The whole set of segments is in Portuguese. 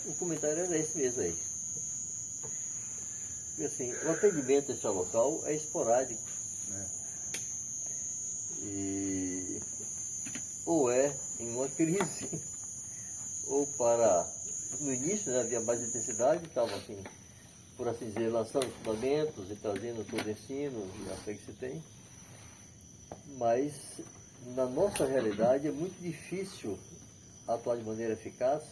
O comentário era esse mesmo aí. Porque, assim, o atendimento desse local é esporádico. E ou é em uma crise, ou no início, né, havia mais intensidade, estava assim, por assim dizer, lançando fundamentos e trazendo todo o ensino e a fé que se tem. Mas na nossa realidade é muito difícil atuar de maneira eficaz,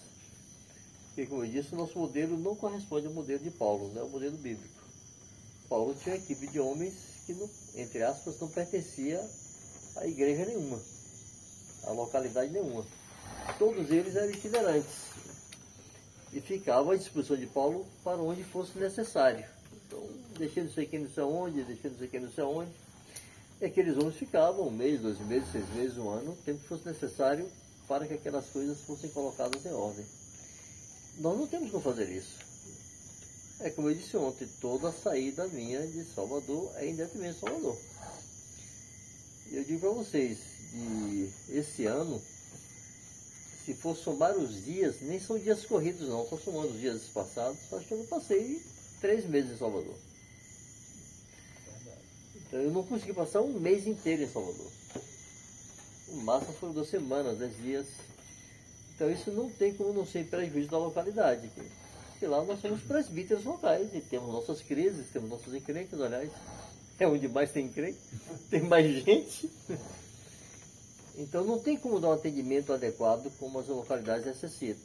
porque, como eu disse, o nosso modelo não corresponde ao modelo de Paulo, né, ao modelo bíblico. Paulo tinha uma equipe de homens que, não, entre aspas, não pertencia a igreja nenhuma, a localidade nenhuma. Todos eles eram itinerantes e ficavam à disposição de Paulo para onde fosse necessário. Então, deixando isso aqui não sei onde, deixando isso aqui não sei onde. E aqueles homens ficavam 1 mês, 2 meses, 6 meses, 1 ano, o tempo que fosse necessário para que aquelas coisas fossem colocadas em ordem. Nós não temos como fazer isso. É como eu disse ontem, toda a saída minha de Salvador é em detrimento de Salvador. Eu digo para vocês, esse ano, se for somar os dias, nem são dias corridos não, estou somando os dias passados, acho que eu não passei 3 meses em Salvador. Então eu não consegui passar 1 mês inteiro em Salvador. O máximo foram 2 semanas, 10 dias. Então isso não tem como não ser em prejuízo da localidade. Porque lá nós somos presbíteros locais e temos nossas crises, temos nossas encrencas, aliás. É onde mais tem encrenca, tem mais gente. Então não tem como dar um atendimento adequado como as localidades necessitam.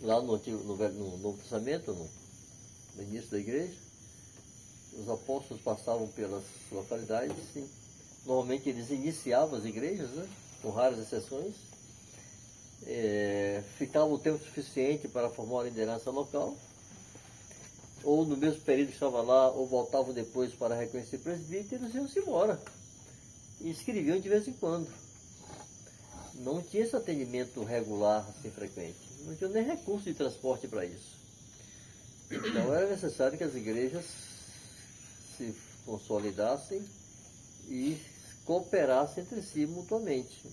Lá no Novo Testamento, no início da igreja, os apóstolos passavam pelas localidades, sim. Normalmente eles iniciavam as igrejas, né, com raras exceções, ficavam o tempo suficiente para formar uma liderança local, ou no mesmo período estava lá, ou voltavam depois para reconhecer presbíteros e iam-se embora. E escreviam de vez em quando. Não tinha esse atendimento regular, assim, frequente. Não tinha nem recurso de transporte para isso. Então era necessário que as igrejas se consolidassem e cooperassem entre si mutuamente.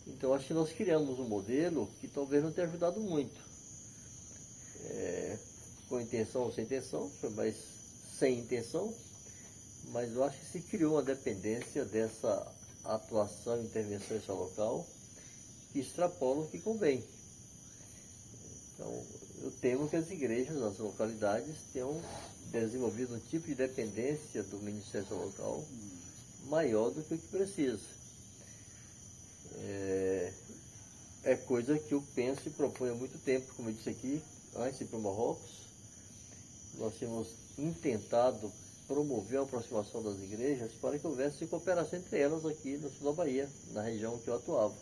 Então acho que nós criamos um modelo que talvez não tenha ajudado muito. Com intenção ou sem intenção, mas sem intenção, mas eu acho que se criou uma dependência dessa atuação e intervenção em seu local que extrapola o que convém. Então, eu temo que as igrejas, as localidades, tenham desenvolvido um tipo de dependência do Ministério Local maior do que o que precisa. É coisa que eu penso e proponho há muito tempo, como eu disse aqui, antes de ir para o Marrocos, nós tínhamos intentado promover a aproximação das igrejas para que houvesse cooperação entre elas aqui no sul da Bahia, na região que eu atuava,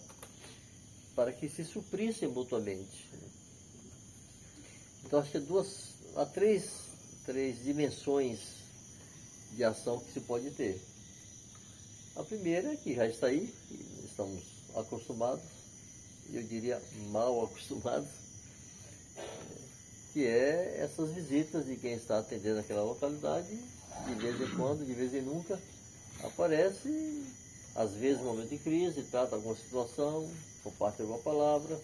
para que se suprissem mutuamente. Então acho que há três dimensões de ação que se pode ter. A primeira é que já está aí, estamos acostumados, eu diria mal acostumados, que é essas visitas de quem está atendendo aquela localidade, de vez em quando, de vez em nunca, aparece, às vezes no momento de crise, trata alguma situação, compartilha alguma palavra,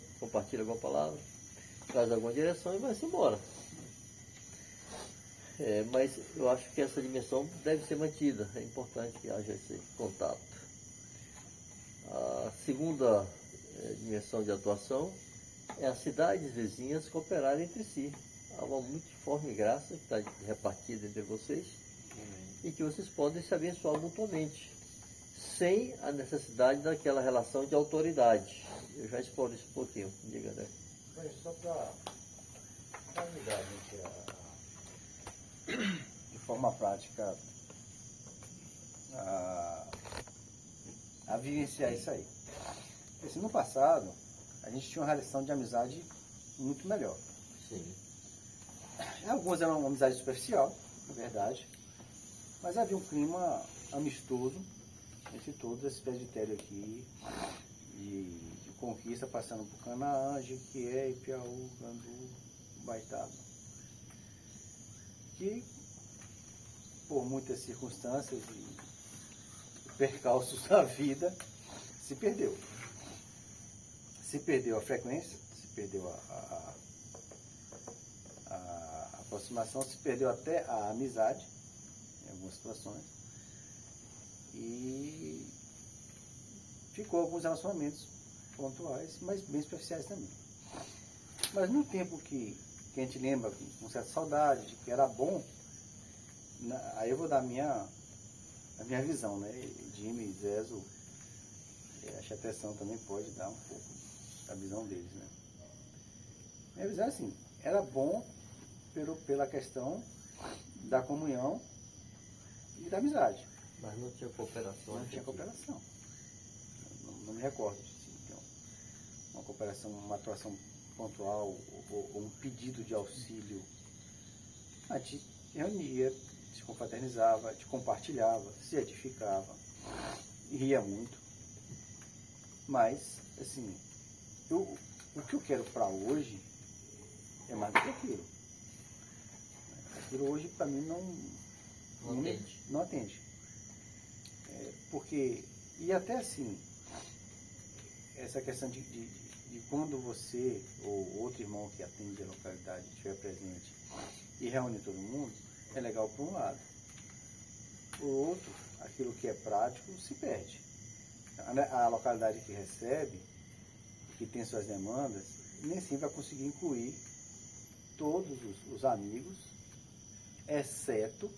traz alguma direção e vai-se embora. Mas eu acho que essa dimensão deve ser mantida, é importante que haja esse contato. A segunda dimensão de atuação é as cidades vizinhas cooperarem entre si. Há uma multiforme graça que está repartida entre vocês e que vocês podem se abençoar mutuamente, sem a necessidade daquela relação de autoridade. Eu já exploro isso um pouquinho. Diga, né? Mas só para ajudar a gente de forma prática a vivenciar isso aí. Porque assim, no passado, a gente tinha uma relação de amizade muito melhor. Sim. Algumas eram uma amizade superficial, na verdade, mas havia um clima amistoso entre todos esse presbitério aqui, de Conquista, passando por Canaã, Jequié, Ipiaú, Gandu, Baitaba. Que, por muitas circunstâncias e percalços da vida, se perdeu. Se perdeu a frequência, se perdeu a aproximação, se perdeu até a amizade, em algumas situações, e ficou alguns relacionamentos pontuais, mas bem superficiais também. Mas no tempo que a gente lembra com certa saudade, de que era bom, aí eu vou dar a minha visão, né? Jimmy, Zezo, a Chateção também pode dar um pouco da visão deles, né? Minha visão é assim, era bom pela questão da comunhão e da amizade. Mas não tinha cooperação. Não tinha cooperação. Não me recordo de então, uma cooperação, uma atuação pontual ou um pedido de auxílio. A gente reunia, se confraternizava, te compartilhava, se edificava, ria muito. Mas, assim, o que eu quero para hoje é mais do que aquilo. Aquilo hoje, para mim, não atende. Porque, e até assim, essa questão de quando você ou outro irmão que atende a localidade estiver presente e reúne todo mundo, é legal por um lado. Por outro, aquilo que é prático se perde. A localidade que recebe, que tem suas demandas, nem sempre vai conseguir incluir todos os amigos, exceto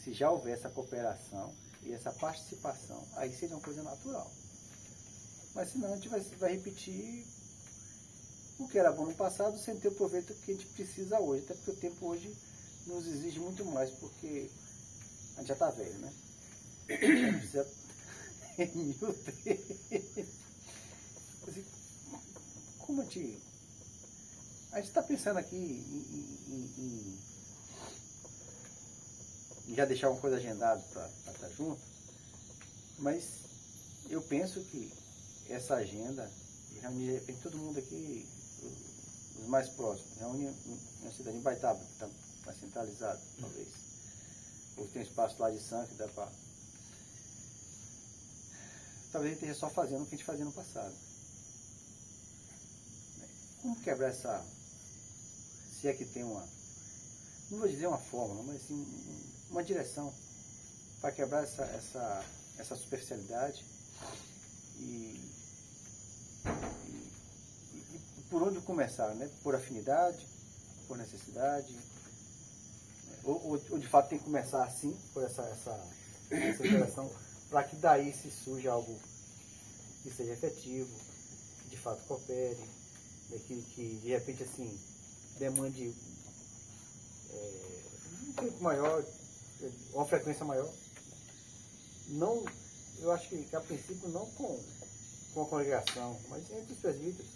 se já houver essa cooperação e essa participação. Aí seria uma coisa natural. Mas senão a gente vai repetir o que era bom no passado sem ter o proveito que a gente precisa hoje. Até porque o tempo hoje nos exige muito mais, porque a gente já está velho, né? A gente precisa assim, como a gente está pensando aqui em já deixar uma coisa agendada para estar junto, mas eu penso que essa agenda reunir de repente todo mundo aqui, os mais próximos, reúne na cidade, em Baitaba, que está mais centralizado, talvez. Ou tem um espaço lá de Santo que dá para. Talvez a gente esteja só fazendo o que a gente fazia no passado. Como quebrar essa. Se é que tem uma. Não vou dizer uma fórmula, mas sim uma direção para quebrar essa superficialidade e por onde começar, né? Por afinidade, por necessidade, ou de fato tem que começar assim, por essa interação, para que daí se surja algo que seja efetivo, que de fato coopere, daquilo que de repente assim demande um tempo maior, uma frequência maior. Não, eu acho que a princípio não com a congregação, mas entre os presbíteros.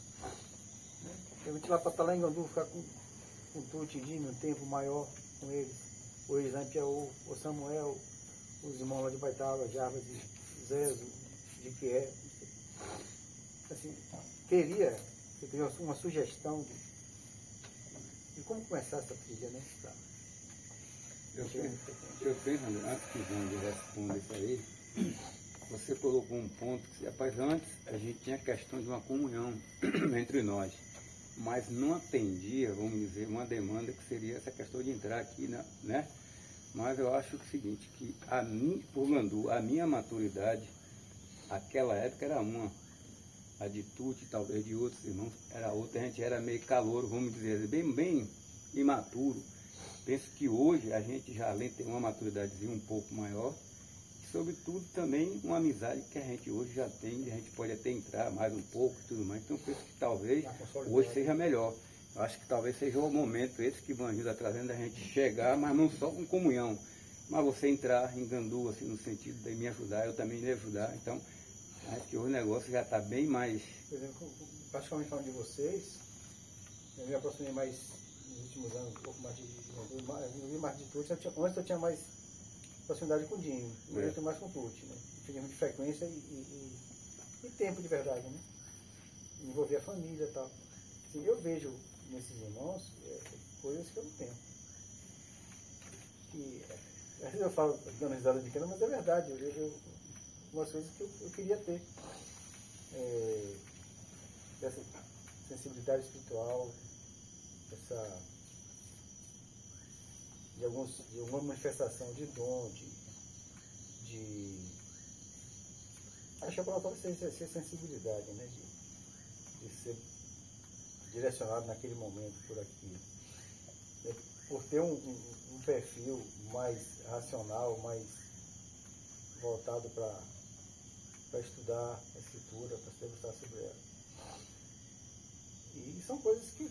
Né? A gente lá para estar lá em Gandu, ficar com o Tidinho um tempo maior com eles. O Elisâmpio, o Samuel, os irmãos lá de Baitaba, Jarbas e Zezo, de que é. Assim, teria uma sugestão de como começar essa trilha, né? Eu penso, antes que o Jandir responda isso aí, você colocou um ponto que, rapaz, antes a gente tinha a questão de uma comunhão entre nós, mas não atendia, vamos dizer, uma demanda que seria essa questão de entrar aqui, né? Mas eu acho que é o seguinte, que por Gandu, a minha maturidade, aquela época era uma, a de Tuti, talvez de outros irmãos, era outra, a gente era meio calouro, vamos dizer, bem imaturo. Penso que hoje a gente já, além de ter uma maturidadezinha um pouco maior, e sobretudo também uma amizade que a gente hoje já tem, a gente pode até entrar mais um pouco e tudo mais. Então penso que talvez hoje seja melhor. Eu acho que talvez seja o momento esse que Vanildo está trazendo, a gente chegar, mas não só com comunhão, mas você entrar em Gandu, assim, no sentido de me ajudar, eu também lhe ajudar. Então, acho que hoje o negócio já está bem mais... Por exemplo, praticamente falando de vocês, eu me aproximei mais nos últimos anos, um pouco mais de eu vi mais de Tuti. Antes eu tinha mais proximidade com o Dinho, hoje eu tenho mais com o Tuti, né? De frequência e tempo de verdade, né? Envolver a família e tal. Assim, eu vejo nesses irmãos coisas que eu não tenho. Que, às vezes eu falo dando risada de pequena, mas é verdade, eu vejo umas coisas que eu queria ter. Essa sensibilidade espiritual, de alguma manifestação de dom, acho que a palavra é ser sensibilidade, né? De ser direcionado naquele momento por aquilo. Por ter um perfil mais racional, mais voltado para estudar a escritura, para se debruçar sobre ela. E são coisas que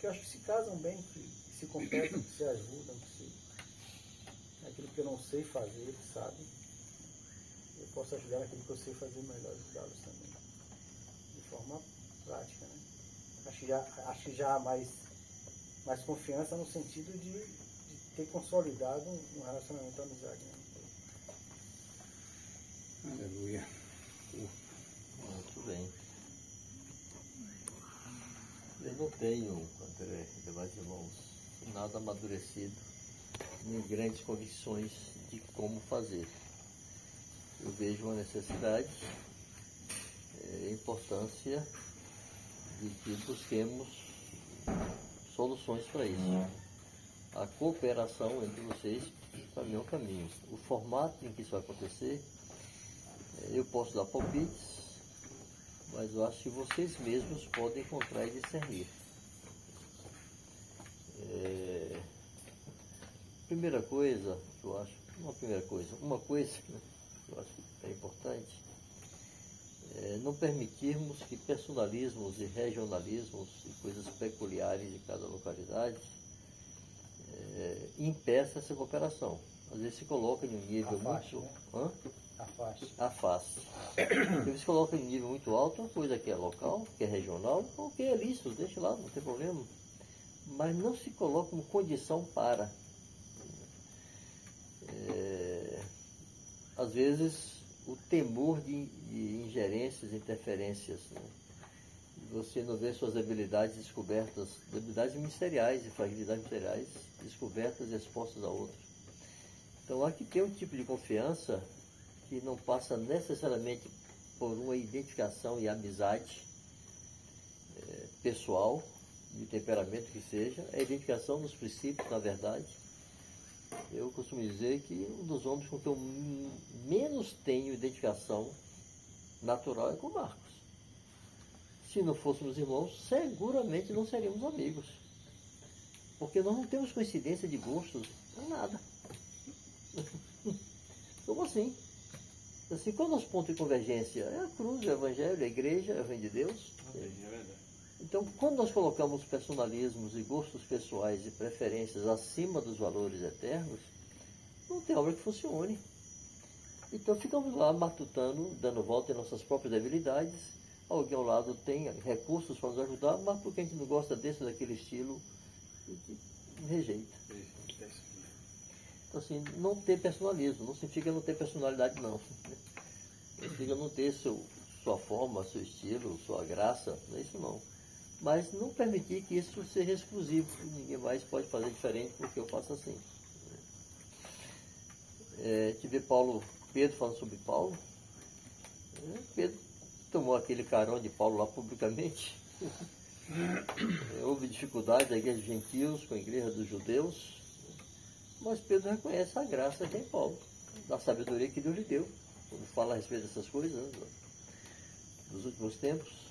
eu acho que se casam bem, que se completam, que se ajudam, aquilo que eu não sei fazer, ele sabe. Eu posso ajudar naquilo que eu sei fazer melhor, ajudá-los também. De forma prática, né? Acho que já há mais confiança no sentido de ter consolidado um relacionamento de amizade. Né? Aleluia. Muito bem. Eu não tenho, André e demais irmãos, nada amadurecido, nem grandes convicções de como fazer. Eu vejo uma necessidade, a importância de que busquemos soluções para isso. A cooperação entre vocês, para mim, é um caminho. O formato em que isso vai acontecer, eu posso dar palpites, mas eu acho que vocês mesmos podem encontrar e discernir. Primeira coisa que eu acho, uma coisa que eu acho que é importante, não permitirmos que personalismos e regionalismos e coisas peculiares de cada localidade impeçam essa cooperação. Às vezes se coloca em um nível Afaste, muito... né? Hã? Afaste. Eles colocam em um nível muito alto uma coisa que é local, que é regional, ou que é lícito, deixa lá, não tem problema. Mas não se coloca como condição para. Às vezes, o temor de ingerências, interferências, né? Você não vê suas habilidades descobertas, habilidades ministeriais e fragilidades ministeriais descobertas e expostas a outros. Então, há que ter um tipo de confiança que não passa necessariamente por uma identificação e amizade pessoal, de temperamento que seja, é a identificação dos princípios, na verdade. Eu costumo dizer que um dos homens com que eu menos tenho identificação natural é com o Marcos. Se não fôssemos irmãos, seguramente não seríamos amigos. Porque nós não temos coincidência de gostos, nada. Como assim? Assim, qual é o nosso ponto de convergência? É a cruz, o evangelho, a igreja, é o reino de Deus. É verdade. Então, quando nós colocamos personalismos e gostos pessoais e preferências acima dos valores eternos, não tem obra que funcione. Então, ficamos lá matutando, dando volta em nossas próprias debilidades. Alguém ao lado tem recursos para nos ajudar, mas porque a gente não gosta desse ou daquele estilo, a gente rejeita. Então, assim, não ter personalismo, não significa não ter personalidade, não. Significa não ter sua forma, seu estilo, sua graça, não é isso não. Mas não permitir que isso seja exclusivo, ninguém mais pode fazer diferente porque eu faço assim. Tive Pedro falando sobre Paulo. Pedro tomou aquele carão de Paulo lá publicamente. Houve dificuldade da igreja dos gentios com a igreja dos judeus. Mas Pedro reconhece a graça que é em Paulo, da sabedoria que Deus lhe deu, quando fala a respeito dessas coisas, né, dos últimos tempos.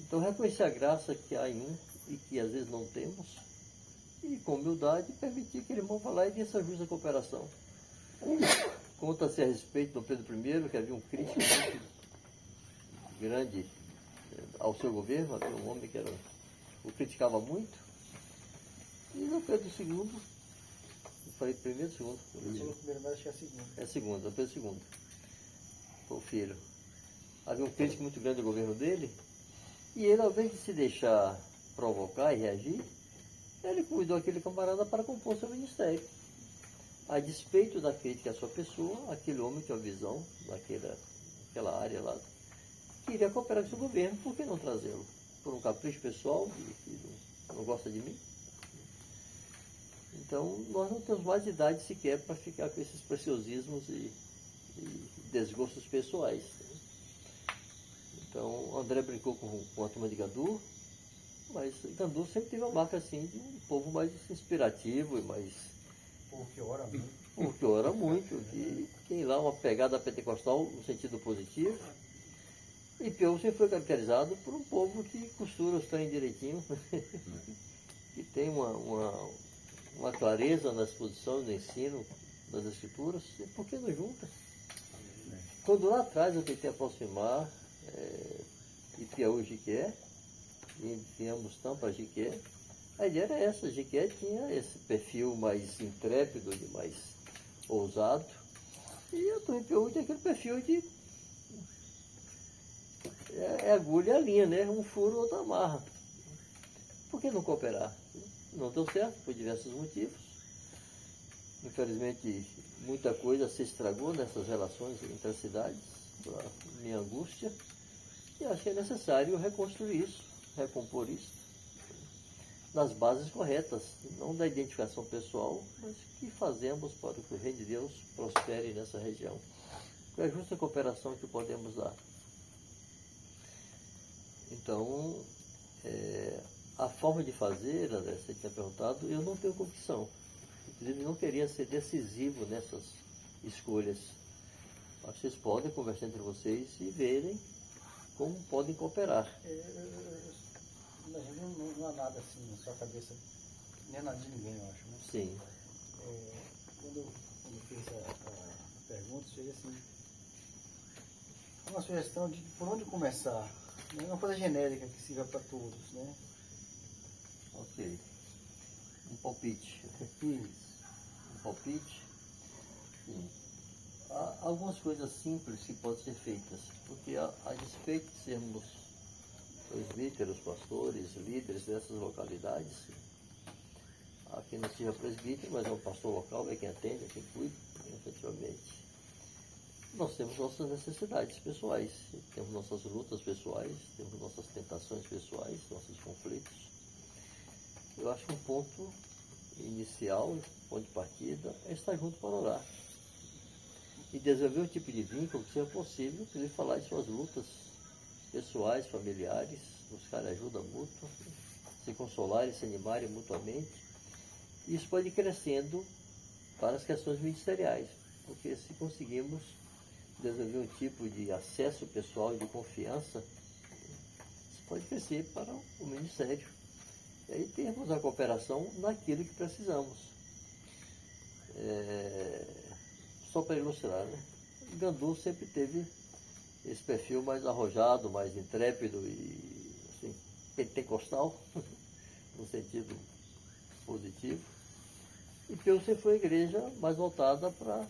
Então, reconhecer a graça que há em um e que às vezes não temos, e com humildade permitir que ele irmão vá lá e dê essa justa cooperação. Conta-se a respeito do Pedro I, que havia um crítico muito grande ao seu governo, havia um homem que o criticava muito, e no Pedro II, eu falei primeiro ou segundo? Falou primeiro, mas acho que é a segunda. É a segunda, Pedro II. Foi o filho. Havia um crítico muito grande do governo dele, e ele, ao invés de se deixar provocar e reagir, ele convidou aquele camarada para compor seu ministério. A despeito da crítica à sua pessoa, aquele homem tinha uma visão naquela área lá, queria cooperar com o seu governo, por que não trazê-lo? Por um capricho pessoal, que não gosta de mim? Então, nós não temos mais idade sequer para ficar com esses preciosismos e desgostos pessoais. Então, o André brincou com a turma de Gandu, mas Gandu sempre teve uma marca assim de um povo mais inspirativo e mais. Pô, que hora, muito. Porque ora muito, que tem lá uma pegada pentecostal no sentido positivo. E Piauí sempre foi caracterizado por um povo que costura os trem direitinho, que tem uma clareza na exposição, no ensino das escrituras, e por que não junta? Quando lá atrás eu tentei aproximar Ipiaú e Jiquié, e viemos tão para Jiquié, a ideia era essa, Jiquié tinha esse perfil mais intrépido, de mais ousado, e a turma Ipiaú tem aquele perfil de agulha e a linha, né? Um furo, outro amarra. Por que não cooperar? Não deu certo, por diversos motivos. Infelizmente, muita coisa se estragou nessas relações entre as cidades, para minha angústia, e acho que é necessário reconstruir isso, recompor isso, nas bases corretas, não da identificação pessoal, mas que fazemos para que o Reino de Deus prospere nessa região. É a justa cooperação que podemos dar. Então, a forma de fazer, André, você tinha perguntado, eu não tenho convicção. Inclusive, não queria ser decisivo nessas escolhas. Acho que vocês podem conversar entre vocês e verem como podem cooperar. Não há nada assim na sua cabeça, nem nada de ninguém, eu acho, né? Sim. Quando eu fiz a pergunta, seria assim, uma sugestão de por onde começar. Não é uma coisa genérica que sirva para todos, né? Ok. Um palpite. Isso. Um palpite. Sim. Há algumas coisas simples que podem ser feitas, porque a despeito de sermos presbíteros, pastores, líderes dessas localidades, aqui não seja presbítero, mas é um pastor local, é quem atende, é quem cuida, efetivamente. Nós temos nossas necessidades pessoais, temos nossas lutas pessoais, temos nossas tentações pessoais, nossos conflitos. Eu acho que um ponto inicial, ponto de partida, é estar junto para orar. E desenvolver um tipo de vínculo que seja possível, inclusive falar de suas lutas pessoais, familiares, buscar ajuda mútua, se consolarem, se animarem mutuamente. Isso pode ir crescendo para as questões ministeriais, porque se conseguimos desenvolver um tipo de acesso pessoal e de confiança, isso pode crescer para o ministério. E aí temos a cooperação naquilo que precisamos. Só para ilustrar, né? Gandu sempre teve esse perfil mais arrojado, mais intrépido e assim, pentecostal, no sentido positivo. E Piauí sempre foi a igreja mais voltada para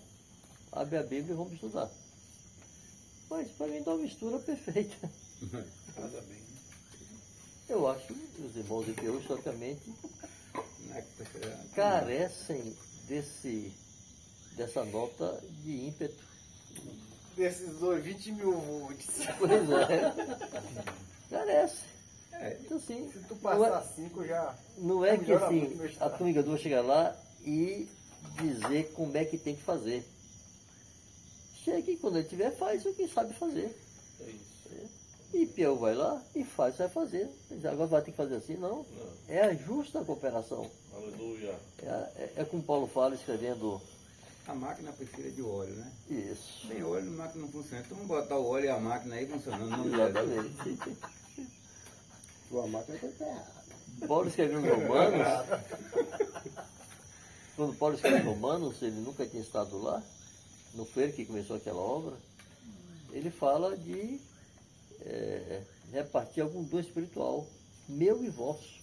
abrir a Bíblia e vamos estudar. Mas para mim dá uma mistura perfeita. Nada bem. Eu acho que os irmãos de Piauí, historicamente, Não é que tá- carecem dessa nota de ímpeto. Desses 20 mil volts. Pois é. Carece. É, Então, assim, Se tu passar 5 já. não é que melhora assim, muito meu a estado. Tunga vai chegar lá e dizer como é que tem que fazer. Chega e quando ele tiver, faz o que sabe fazer. É isso. E Piauí vai lá e faz, vai fazer. Agora vai ter que fazer assim, não. Não. É a justa cooperação. Aleluia. É como Paulo fala escrevendo a máquina precisa de óleo, né? isso. Sem óleo a máquina não funciona. Então vamos botar o óleo e a máquina aí funcionando. Não dá. Exatamente. Tua máquina está errada. Paulo escreveu os Romanos. Quando Paulo escreveu os Romanos, ele nunca tinha estado lá. Não foi ele que começou aquela obra. Ele fala de repartir algum dom espiritual, meu e vosso.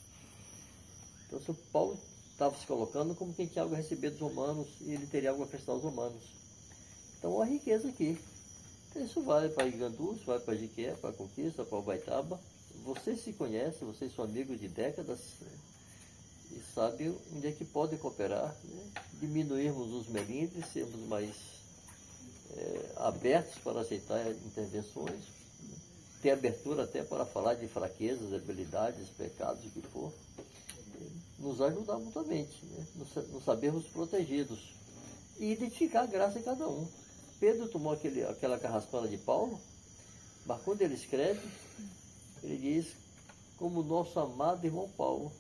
Então, São Paulo estava se colocando como quem tinha algo a receber dos romanos e ele teria algo a prestar aos romanos. Então, a riqueza aqui. Então, isso vale para Igandu, isso vale para Jiquié, para Conquista, para Ubaitaba. Vocês se conhecem, vocês são amigos de décadas, né? E sabem onde é que podem cooperar, né? Diminuirmos os melindres, sermos mais abertos para aceitar intervenções, né? Ter abertura até para falar de fraquezas, debilidades, pecados, o que for. Nos ajudar mutuamente, né? Nos sabermos protegidos e identificar a graça em cada um. Pedro tomou aquela carraspana de Paulo Mas quando ele escreve, ele diz como nosso amado irmão Paulo,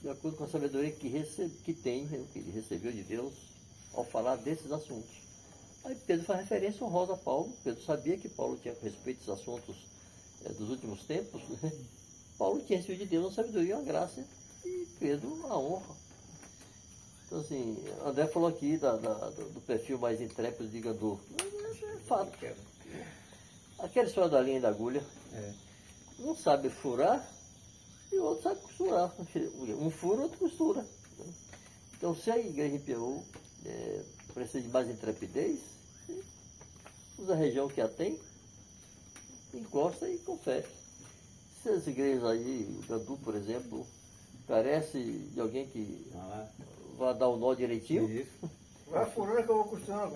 de acordo com a sabedoria que tem, né, que ele recebeu de Deus, ao falar desses assuntos. Aí Pedro faz referência honrosa a Paulo. Pedro sabia que Paulo tinha com respeito aos assuntos dos últimos tempos, né? Paulo tinha recebido de Deus uma sabedoria, uma graça, e Pedro a honra. Então, assim, André falou aqui do perfil mais intrépido de Gandolfo. É fato. Aquela história da linha e da agulha. Um sabe furar e o outro sabe costurar. Um fura, outro costura. Então, se a igreja em Peru precisa de mais intrepidez, usa a região que a tem, encosta e confere. Se as igrejas aí, o Gandu, por exemplo, carece de alguém que vá dar o nó direitinho, Isso. Vai furando que eu vou costurando.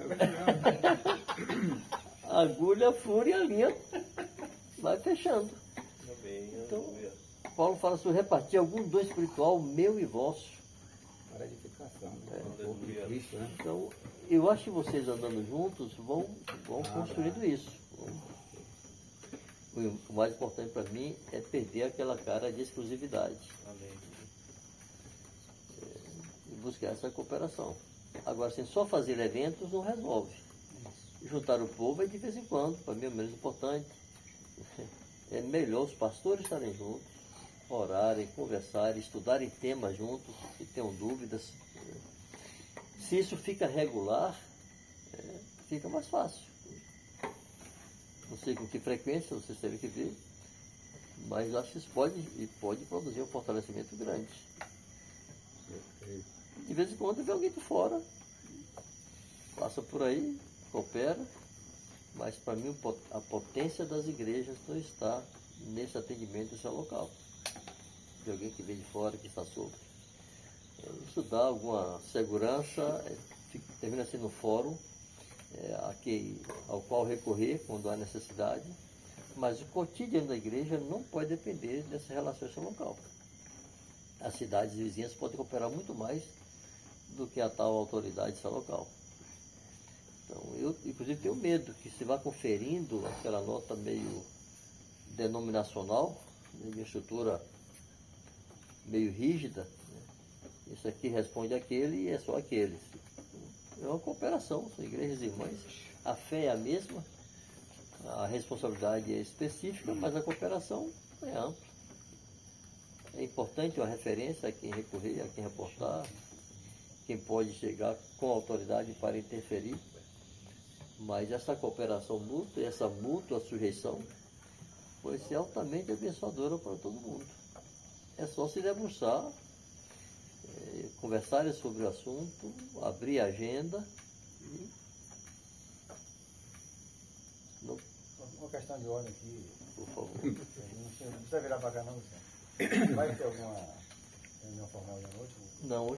a agulha fura e a linha vai fechando. Então, Paulo fala sobre repartir algum dom espiritual meu e vosso. Para a edificação, né? O corpo de Cristo, né? Então, eu acho que vocês andando juntos vão construindo isso. O mais importante para mim é perder aquela cara de exclusividade. E buscar essa cooperação. Agora, assim, só fazer eventos não resolve. Juntar o povo é de vez em quando, para mim é o menos importante. É melhor os pastores estarem juntos, orarem, conversarem, estudarem temas juntos, se tenham dúvidas. Se isso fica regular, fica mais fácil. Não sei com que frequência, vocês terem que ver, mas acho que isso pode produzir um fortalecimento grande. De vez em quando vem alguém de fora, passa por aí, coopera, mas para mim a potência das igrejas não está nesse atendimento desse local. De alguém que vem de fora, que está sobre. Isso dá alguma segurança, termina sendo um fórum ao qual recorrer quando há necessidade, mas o cotidiano da igreja não pode depender dessa relação local. As cidades vizinhas podem cooperar muito mais do que a tal autoridade local. Então, eu, inclusive, tenho medo que se vá conferindo aquela nota meio denominacional, de uma estrutura meio rígida, né? Isso aqui responde àquele e é só aqueles. É uma cooperação, são igrejas irmãs, a fé é a mesma, a responsabilidade é específica, mas a cooperação é ampla. É importante uma referência a quem recorrer, a quem reportar, quem pode chegar com autoridade para interferir, mas essa cooperação mútua, essa mútua sujeição, pode ser altamente abençoadora para todo mundo. É só se debruçar, conversarem sobre o assunto, abrir a agenda. Uma questão de ordem aqui. Por favor. Não precisa virar para cá não, Luciano. Vai ter alguma reunião formal de noite? Não.